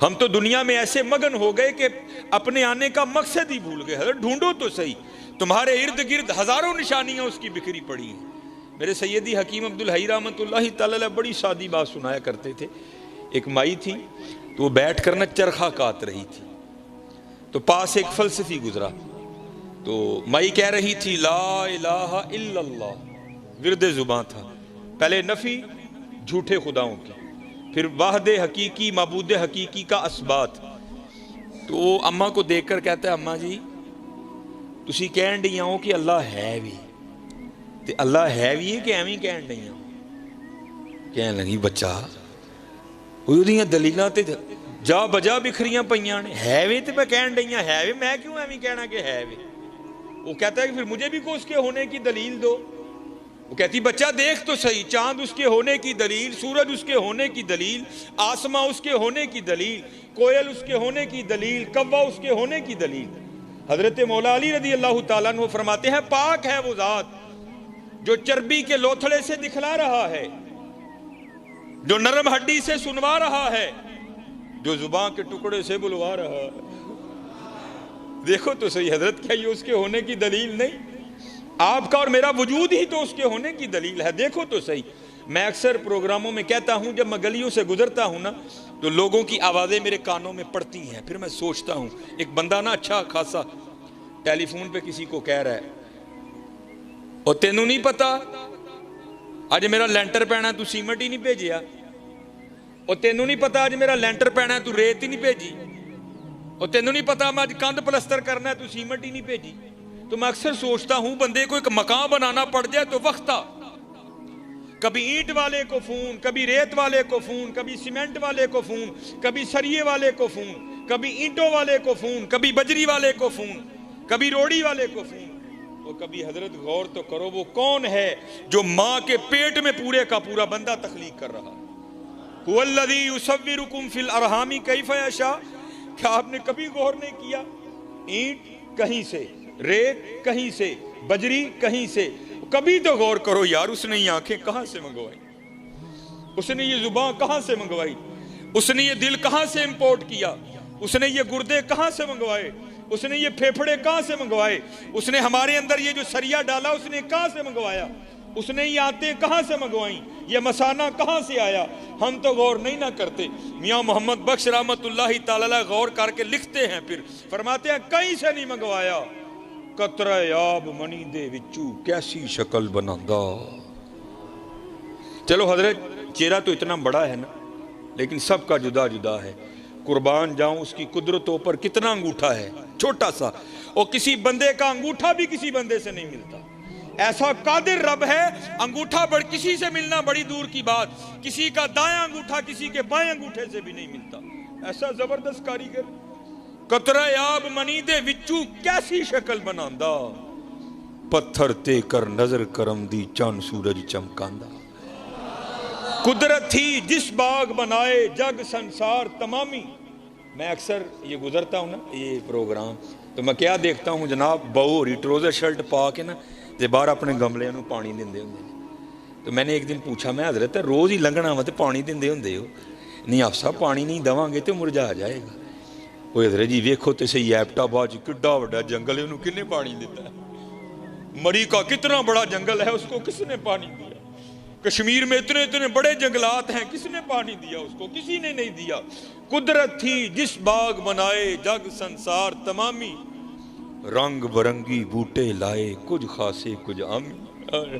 ہم تو دنیا میں ایسے مگن ہو گئے کہ اپنے آنے کا مقصد ہی بھول گئے. حضرت ڈھونڈو تو صحیح, تمہارے ارد گرد ہزاروں نشانیاں اس کی بکھری پڑی ہیں. میرے سیدی حکیم عبدالحی رحمۃ اللہ تعالی علیہ بڑی سادی بات سنایا کرتے تھے. ایک مائی تھی تو وہ بیٹھ کر نہ چرخہ کاٹ رہی تھی, تو پاس ایک فلسفی گزرا, تو مائی کہہ رہی تھی لا الہ الا اللہ, ورد زباں تھا. پہلے نفی جھوٹے خداؤں کی, پھر واحد حقیقی معبود حقیقی کا اثبات. تو وہ اماں کو دیکھ کر کہتا ہے اماں جی تسی کہن ڈیاں ہو کہ اللہ ہے بھی, تے اللہ ہے بھی ہے کہ ایویں کہن ڈیاں ہو. کہن لگی بچہ وہ دلیلاں تے جا بجا بکھریاں پئیاں نے, ہے وے تے میں کہن ڈیاں ہے وے, میں کیوں ایویں کہنا کہ ہے وے. وہ کہتا ہے کہ پھر مجھے بھی کو اس کے ہونے کی دلیل دو. وہ کہتی بچہ دیکھ تو صحیح, چاند اس کے ہونے کی دلیل, سورج اس کے ہونے کی دلیل, آسماں اس کے ہونے کی دلیل, کوئل اس کے ہونے کی دلیل, کوا اس کے ہونے کی دلیل. حضرت مولا علی رضی اللہ تعالیٰ عنہ فرماتے ہیں پاک ہے وہ ذات جو چربی کے لوتھڑے سے دکھلا رہا ہے, جو نرم ہڈی سے سنوا رہا ہے, جو زبان کے ٹکڑے سے بلوا رہا ہے. دیکھو تو صحیح حضرت, کیا یہ اس کے ہونے کی دلیل نہیں؟ آپ کا اور میرا وجود ہی تو اس کے ہونے کی دلیل ہے. دیکھو تو صحیح. میں اکثر پروگراموں میں کہتا ہوں جب میں گلیوں سے گزرتا ہوں نا تو لوگوں کی آوازیں میرے کانوں میں پڑتی ہیں. پھر میں سوچتا ہوں ایک بندہ نا اچھا خاصا ٹیلی فون پہ کسی کو کہہ رہا ہے اور تینوں نہیں پتا اج میرا لینٹر پینا تو سیمنٹ ہی نہیں بھیجیا, اور تینوں نہیں پتا اج میرا لینٹر پینا تو ریت ہی نہیں بھیجی, اور تینوں نہیں پتا میں اج کندھ پلسٹر کرنا ہے تو سیمنٹ ہی نہیں بھیجی. تو میں اکثر سوچتا ہوں بندے کو ایک مکان بنانا پڑ جائے تو وقت آ, کبھی اینٹ والے کو فون, کبھی ریت والے کو فون, کبھی سیمنٹ والے کو فون, کبھی سریے والے کو فون, کبھی اینٹوں والے کو فون, کبھی بجری والے کو فون, کبھی روڑی والے کو فون. اور کبھی حضرت غور تو کرو وہ کون ہے جو ماں کے پیٹ میں پورے کا پورا بندہ تخلیق کر رہا. هو الذی یصورکم فی الارحام کیف یشاء. کیا آپ نے کبھی غور نہیں کیا؟ اینٹ کہیں سے, ریت کہیں سے, بجری کہیں سے. کبھی تو غور کرو یار, اس نے یہ آنکھیں کہاں سے منگوائی, اس نے یہ زبان کہاں سے منگوائی, اس نے یہ دل کہاں سے امپورٹ کیا, اس نے یہ گردے کہاں سے منگوائے, اس نے یہ پھیپھڑے کہاں سے منگوائے, اس نے ہمارے اندر یہ جو سریا ڈالا اس نے کہاں سے منگوایا, اس نے یہ آتے کہاں سے منگوائیں, یہ مسانہ کہاں سے آیا. ہم تو غور نہیں نہ کرتے. میاں محمد بخش رحمت اللہ تعالی علیہ غور کر کے لکھتے ہیں, پھر فرماتے ہیں کہیں سے نہیں منگوایا, قطرہ آب منی دے وچو کیسی شکل بناندا. چلو حضرت چہرہ تو اتنا بڑا ہے نا, لیکن سب کا جدا جدا ہے. قربان جاؤں اس کی قدرتوں پر کتنا انگوٹھا ہے, چھوٹا سا, اور کسی بندے کا انگوٹھا بھی کسی بندے سے نہیں ملتا. ایسا قادر رب ہے, انگوٹھا کسی سے ملنا بڑی دور کی بات, کسی کا دائیں انگوٹھا کسی کے بائیں انگوٹھے سے بھی نہیں ملتا. ایسا زبردست کاریگر. قطرہ آب منی دے وچو کیسی شکل بناندا, پتھر تے کر نظر کرم دی چاند سورج چمکاندا. قدرت تھی جس باغ بنائے جگ سنسار تمامی. میں اکثر یہ گزرتا ہوں نا یہ پروگرام تو میں کیا دیکھتا ہوں جناب, بہو ہو رہی ٹروزر شرٹ پا کے نا تے باہر اپنے گملے نو پانی دیندے ہوندے. تو میں نے ایک دن پوچھا, میں حضرت روز ہی لنگنا وا تے پانی دیندے ہوندے ہو؟ نہیں آپ صاحب پانی نہیں دواں گے تو مرجھا جائے گا. وہ حضرت جی ویکھو تے صحیح ایبٹ آباد کڈا بڑا جنگل ہے, انہوں کنے پانی دیتا ہے؟ مری کا کتنا بڑا جنگل ہے, اس کو کس نے پانی دیا؟ کشمیر میں اتنے اتنے بڑے جنگلات ہیں, کس نے پانی دیا اس کو؟ کسی نے نہیں دیا. قدرت تھی جس باغ بنائے جگ سنسار تمامی, رنگ برنگی بوٹے لائے کچھ خاصے کچھ عامی.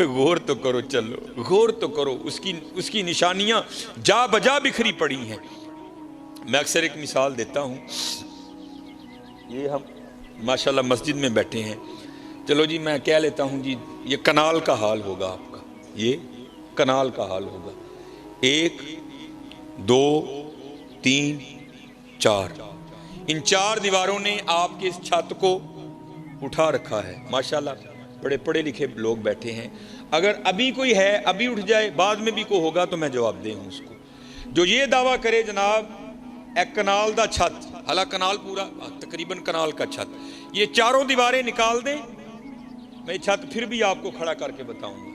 غور تو کرو, چلو غور تو کرو, اس کی نشانیاں جا بجا بکھری پڑی ہیں. میں اکثر ایک مثال دیتا ہوں, یہ ہم ماشاءاللہ مسجد میں بیٹھے ہیں, چلو جی میں کہہ لیتا ہوں جی یہ کنال کا حال ہوگا آپ کا, یہ کنال کا حال ہوگا. 1 2 3 4, ان 4 دیواروں نے آپ کے اس چھت کو اٹھا رکھا ہے. ماشاءاللہ بڑے پڑھے لکھے لوگ بیٹھے ہیں. اگر ابھی کوئی ہے ابھی اٹھ جائے, بعد میں بھی کوئی ہوگا تو میں جواب دے ہوں اس کو, جو یہ دعویٰ کرے جناب ایک کنال دا چھت, حالانکہ کنال پورا تقریباً کنال کا چھت, یہ 4 دیواریں نکال دیں, میں چھت پھر بھی آپ کو کھڑا کر کے بتاؤں گا.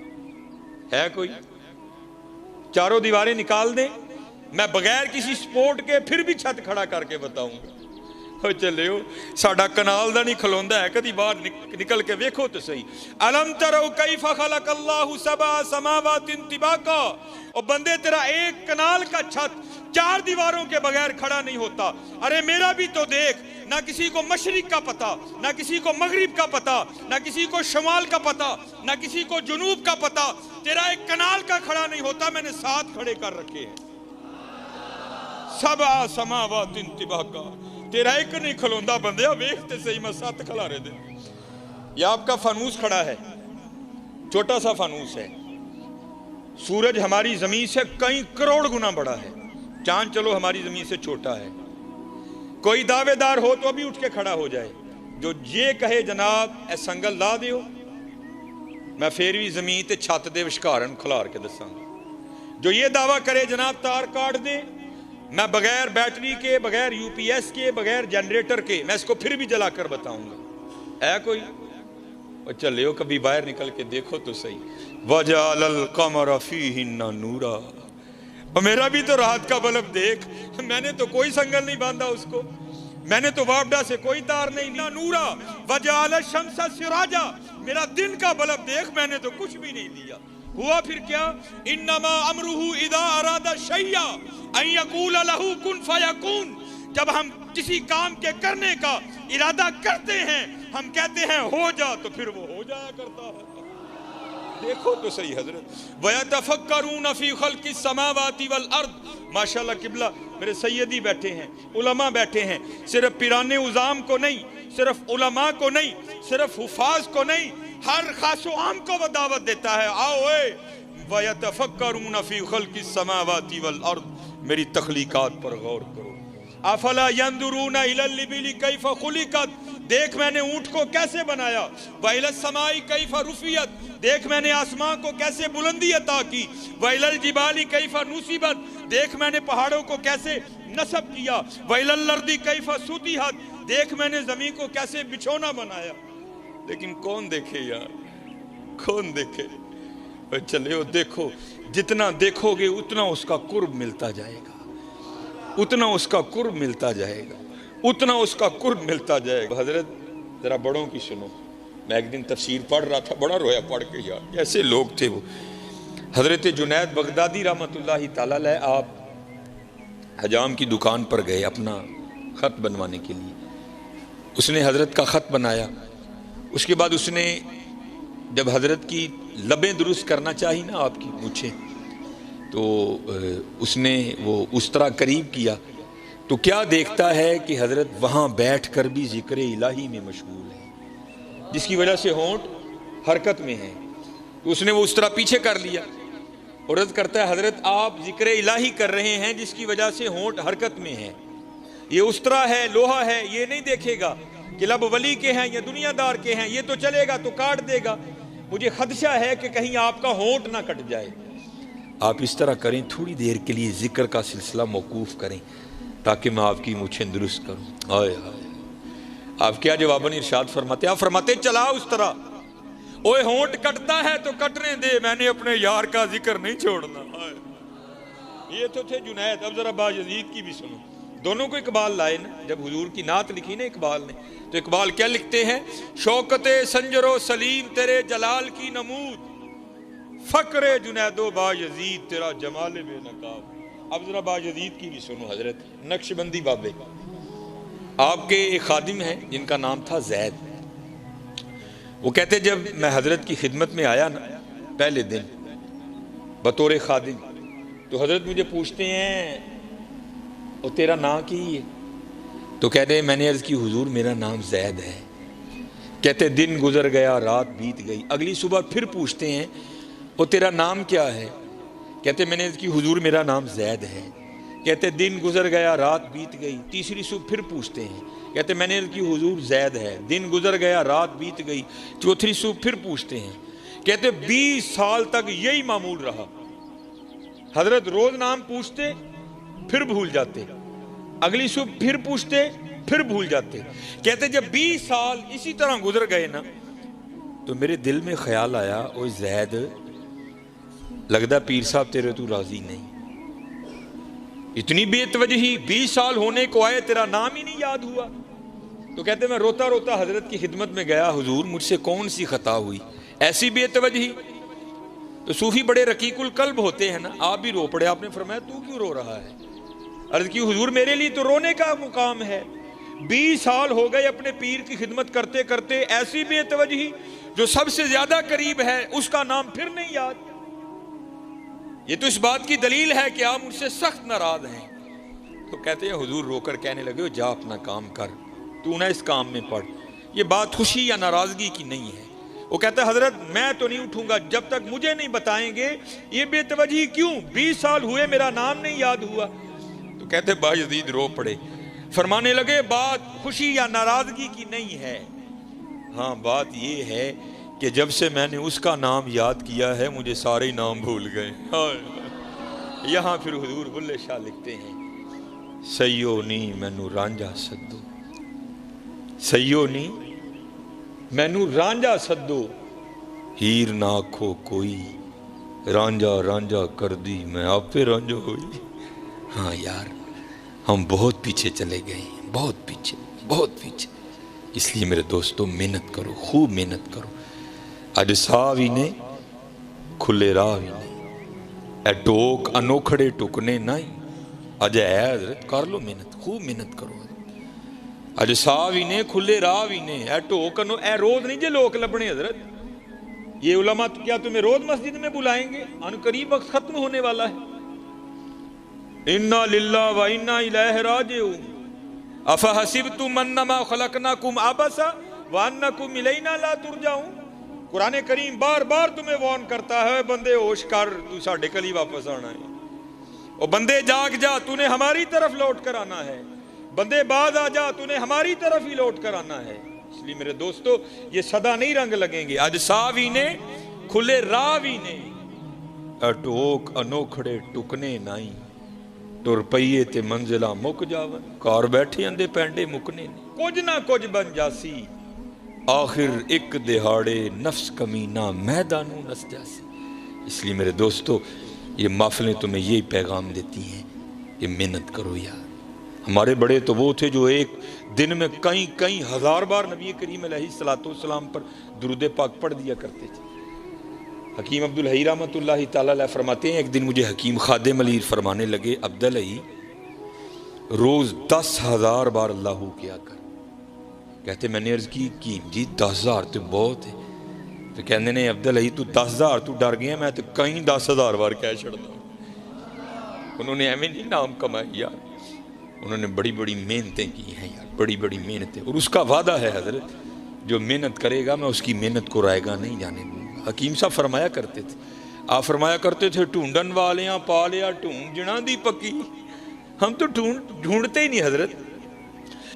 ہے کوئی؟ 4 دیواریں نکال دیں, میں بغیر کسی سپورٹ کے پھر بھی چھت کھڑا کر کے بتاؤں گا. چلو ساڈا کنال دا نہیں کھلوندا ہے, کدی باہر نکل کے ویکھو تو صحیح. الم ترو کیف خلق اللہ سبع سماوات طباقا. اور بندے تیرا ایک کنال کا چھت 4 دیواروں کے بغیر کھڑا نہیں ہوتا. ارے میرا بھی تو دیکھ, نہ کسی کو مشرق کا پتہ, نہ کسی کو مغرب کا پتہ, نہ کسی کو شمال کا پتہ, نہ کسی کو جنوب کا پتہ. تیرا ایک کنال کا کھڑا نہیں ہوتا, میں نے 7 کھڑے کر رکھے ہیں. سبع سماوات طباقا. تیرا ایک نہیں کھلوندا بندیا, ویکھتے صحیح میں 7 کھلا رہے دے. یہ آپ کا فانوس کھڑا ہے, چھوٹا سا فانوس ہے. سورج ہماری زمین سے کئی کروڑ گنا بڑا ہے, چاند چلو ہماری زمین سے چھوٹا ہے. کوئی دعوے دار ہو تو ابھی اٹھ کے کھڑا ہو جائے جو یہ کہے جناب اے سنگل لا دیو, میں پھر بھی زمین تے چھت دے وشکارن کھلار کے دساں گا. جو یہ دعویٰ کرے جناب تار کاٹ دے, میں بغیر بیٹری کے, بغیر یو پی ایس کے, بغیر جنریٹر کے میں اس کو پھر بھی جلا کر بتاؤں گا. ہے کوئی؟ اور چلے ہو کبھی باہر نکل کے دیکھو تو صحیح. وَجَعَلَ الْقَمَرَ فِيهِنَّ نُورًا. اور میرا بھی تو رات کا بلب دیکھ, میں نے تو کوئی سنگل نہیں باندھا اس کو, میں نے تو وابڈا سے کوئی تار نہیں لی. نورا وَجَعَلَ الشَّمْسَ سِرَاجًا. میرا دن کا بلب دیکھ, میں نے تو کچھ بھی نہیں دیا. ہوا پھر کیا؟ انما امرہ اذا اراد شیئا ان یقول لہ کن فیکون. جب ہم کسی کام کے کرنے کا ارادہ کرتے ہیں, ہم کہتے ہیں ہو جا, تو پھر وہ ہو جایا کرتا ہے. دیکھو تو صحیح حضرت. وَيَتَفَكَّرُونَ فِي خَلْقِ السَّمَاوَاتِ وَالْأَرْضِ. ماشاءاللہ قبلہ میرے سیدی بیٹھے ہیں, علماء بیٹھے ہیں, صرف پیران عظام کو نہیں, صرف علماء کو نہیں, صرف حفاظ کو نہیں, ہر خاص و عام کو وہ دعوت دیتا ہے. آؤ اے وَيَتَفَكَّرُونَ فِي خَلْقِ السَّمَاوَاتِ وَالْأَرْضِ. میری تخلیقات پر غور کرو. افلا ينظرون الى الابل كيف خلقت. دیکھ میں نے اونٹ کو کیسے بنایا. وَإِلَى السَّمَاءِ كَيْفَ رُفِعَتْ. دیکھ میں نے آسمان کو کیسے بلندی عطا کی. وَإِلَى الْجِبَالِ كَيْفَ نُصِبَتْ. دیکھ میں نے پہاڑوں کو کیسے نصب کیا. وَإِلَى الْأَرْضِ كَيْفَ سُطِحَتْ. دیکھ میں نے زمین کو کیسے بچھونا بنایا. لیکن کون دیکھے یار, کون دیکھے. چلے ہو دیکھو, جتنا دیکھو گے اتنا اس کا قرب ملتا جائے گا, اتنا اس کا قرب ملتا جائے گا, اتنا اس کا قرب ملتا جائے گا. حضرت ذرا بڑوں کی سنو. میں ایک دن تفسیر پڑھ رہا تھا, بڑا رویا پڑھ کے یار, ایسے لوگ تھے وہ. حضرت جنید بغدادی رحمۃ اللہ تعالی علیہ, آپ حجام کی دکان پر گئے اپنا خط بنوانے کے لیے. اس نے حضرت کا خط بنایا. اس کے بعد اس نے جب حضرت کی لبیں درست کرنا چاہی نا, آپ کی مونچھیں, تو اس نے وہ اس طرح قریب کیا تو کیا دیکھتا ہے کہ حضرت وہاں بیٹھ کر بھی ذکر الہی میں مشغول ہے, جس کی وجہ سے ہونٹ حرکت میں ہے. تو اس نے وہ اس طرح پیچھے کر لیا اور عرض کرتا ہے حضرت آپ ذکر الہی کر رہے ہیں جس کی وجہ سے ہونٹ حرکت میں ہے. یہ اس طرح ہے, لوہا ہے, یہ نہیں دیکھے گا کہ لب ولی کے ہیں یا دنیا دار کے ہیں, یہ تو چلے گا تو کاٹ دے گا. مجھے خدشہ ہے کہ کہیں آپ کا ہونٹ نہ کٹ جائے. آپ اس طرح کریں, تھوڑی دیر کے لیے ذکر کا سلسلہ موقوف کریں تاکہ میں آپ کی مونچھیں درست کروں. آئے آئے. آپ کیا جواباً ارشاد فرماتے؟ آپ فرماتے چلا اس طرح. اوے ہونٹ کٹتا ہے تو کٹنے دے, میں نے اپنے یار کا ذکر نہیں چھوڑنا. یہ تو تھے جنید. اب ذرا باجزید کی بھی سنو. دونوں کو اقبال لائے نا, جب حضور کی نعت لکھی نا اقبال نے, تو اقبال کیا لکھتے ہیں؟ شوکت سنجر و سلیم تیرے جلال کی نمود, فقر جنید و باجزید تیرا جمال بے نقاب. اب ذرا باجزید کی بھی سنو. حضرت نقش بندی بابے, آپ کے ایک خادم ہیں جن کا نام تھا زید. وہ کہتے جب میں حضرت کی خدمت میں آیا نا پہلے دن بطور خادم, تو حضرت مجھے پوچھتے ہیں اور تیرا نام کی ہے؟ تو کہتے ہیں میں نے عرض کی حضور میرا نام زید ہے. کہتے دن گزر گیا رات بیت گئی. اگلی صبح پھر پوچھتے ہیں اور تیرا نام کیا ہے؟ کہتے میں نے عرض کی حضور میرا نام زید ہے. کہتے دن گزر گیا رات بیت گئی. تیسری صبح پھر پوچھتے ہیں, کہتے میں نے عرض کی حضور زید ہے. دن گزر گیا رات بیت گئی. چوتھی صبح پھر پوچھتے ہیں. کہتے 20 سال تک یہی معمول رہا. حضرت روز نام پوچھتے پھر بھول جاتے, اگلی صبح پھر پوچھتے پھر بھول جاتے. کہتے جب 20 سال اسی طرح گزر گئے نا, تو میرے دل میں خیال آیا اوہ زید, لگدا پیر صاحب تیرے تو راضی نہیں. اتنی بے توجہی، 20 سال ہونے کو آئے تیرا نام ہی نہیں یاد ہوا۔ تو کہتے میں روتا روتا حضرت کی خدمت میں گیا، حضور مجھ سے کون سی خطا ہوئی، ایسی بے توجہی۔ تو صوفی بڑے رقیق القلب ہوتے ہیں نا، آپ بھی رو پڑے۔ آپ نے فرمایا تو کیوں رو رہا ہے؟ عرض کی حضور میرے لیے تو رونے کا مقام ہے، 20 سال ہو گئے اپنے پیر کی خدمت کرتے کرتے، ایسی بے توجہی، جو سب سے زیادہ قریب ہے اس کا نام پھر نہیں یاد۔ یہ تو اس بات کی دلیل ہے کہ آپ مجھ سے سخت ناراض ہیں۔ تو کہتے ہیں حضور رو کر کہنے لگے جا اپنا کام کر، تو نہ اس کام میں پڑ، یہ بات خوشی یا ناراضگی کی نہیں ہے۔ وہ کہتا ہے حضرت میں تو نہیں اٹھوں گا جب تک مجھے نہیں بتائیں گے یہ بے توجہی کیوں، 20 سال ہوئے میرا نام نہیں یاد ہوا۔ تو کہتے بایزید رو پڑے، فرمانے لگے بات خوشی یا ناراضگی کی نہیں ہے، ہاں بات یہ ہے کہ جب سے میں نے اس کا نام یاد کیا ہے مجھے سارے نام بھول گئے۔ یہاں پھر حضور بلے شاہ لکھتے ہیں سیو نی مینو رانجھا سدو، سیو نی مینو رانجھا سدو، ہیر نہ آکھو کوئی، رانجھا رانجھا کر دی میں آپ پہ رانجھا ہوئی۔ ہاں یار ہم بہت پیچھے چلے گئے ہیں، بہت پیچھے، بہت پیچھے۔ اس لیے میرے دوستو محنت کرو، خوب محنت کرو۔ اج ساہ بھی نے کھلے راہ بھی نے، اے ٹوک انوکھڑے ٹکنے نہیں، اج ہے حضرت کر لو محنت، خوب محنت کرو۔ اج ساہ بھی نے کھلے راہ بھی نے، اے ٹوک اے روز نہیں جے لوگ لبنے حضرت، یہ علماء کیا تمہیں روز مسجد میں بلائیں گے؟ ان قریب وقت ختم ہونے والا ہے۔ انا للہ و انا الیہ راجعون افحسبتم انما خلقناکم عبثا وانکم الینا لا ترجعون۔ قرآن کریم بار بار تمہیں وارن کرتا ہے بندے ہوش کر، تو ساڈے کل ہی واپس آنا ہے، اور بندے جاگ جا، تو نے ہماری طرف لوٹ کر آنا ہے، بندے باز آ جا، تو نے ہماری طرف ہی لوٹ کر آنا ہے۔ اس لیے میرے دوستو یہ صدا نہیں رنگ لگیں گے، اج ساہ بھی نے کھلے راہ بھی نے، اٹوک انوکھڑے ٹکنے نہیں، ٹر پئیے تے منزلہ مک جاون، کار بیٹھے اندے پینڈے مکنے، کچھ نہ کچھ بن جاسی، آخر ایک دہاڑے نفس کمینہ میدانوں نس جاسی۔ اس لیے میرے دوستو یہ محفلیں تمہیں یہی پیغام دیتی ہیں کہ محنت کرو یار۔ ہمارے بڑے تو وہ تھے جو ایک دن میں کئی ہزار بار نبی کریم علیہ السلام پر درود پاک پڑھ دیا کرتے تھے۔ حکیم عبدالحی رحمۃ اللہ تعالیٰ علیہ فرماتے ہیں ایک دن مجھے حکیم خادم علی فرمانے لگے عبدالحی روز 10,000 بار اللہ کیا کر۔ کہتے میں نے عرض کی جی 10,000 تو بہت ہے۔ تو کہنے نے عبدالحی تو 10,000 تو ڈر گیا، میں تو کہیں 10,000 بار کہہ چھڑنا۔ انہوں نے ایویں نہیں نام کمائی یار، انہوں نے بڑی بڑی محنتیں کی ہیں یار، بڑی بڑی محنتیں، اور اس کا وعدہ ہے حضرت جو محنت کرے گا میں اس کی محنت کو رائے گا نہیں جانے دوں گا۔ حکیم صاحب فرمایا کرتے تھے، آپ فرمایا کرتے تھے ڈھونڈن والیاں پا لیا ڈھونڈ جنا دی پکی، ہم تو ڈھونڈتے ہی نہیں حضرت،